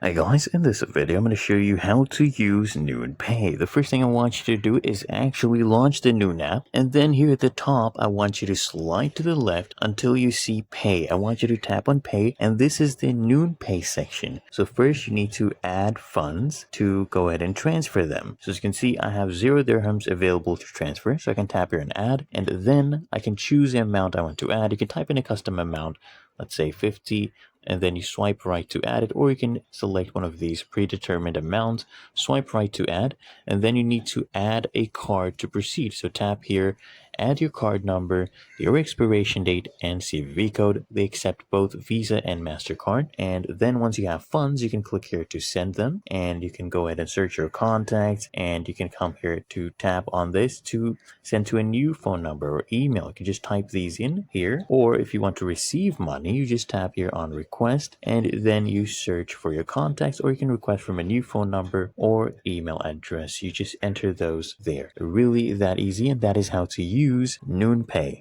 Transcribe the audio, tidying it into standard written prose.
Hey guys, in this video I'm going to show you how to use Noon Pay. The first thing I want you to do is actually launch the Noon app, and then here at the top I want you to slide to the left until you see Pay. I want you to tap on Pay, and this is the Noon Pay section. So first you need to add funds to go ahead and transfer them. So as you can see, I have 0 dirhams available to transfer, so I can tap here and add, and then I can choose the amount I want to add. You can type in a custom amount, let's say 50, and then you swipe right to add it, or you can select one of these predetermined amounts, swipe right to add, and then you need to add a card to proceed. So tap here, add your card number, your expiration date, and CVV code. They accept both Visa and MasterCard. And then once you have funds, you can click here to send them, and you can go ahead and search your contacts, and you can come here to tap on this to send to a new phone number or email. You can just type these in here, or if you want to receive money, you just tap here on request, and then you search for your contacts, or you can request from a new phone number or email address. You just enter those there. Really that easy, and that is how to use Noon Pay.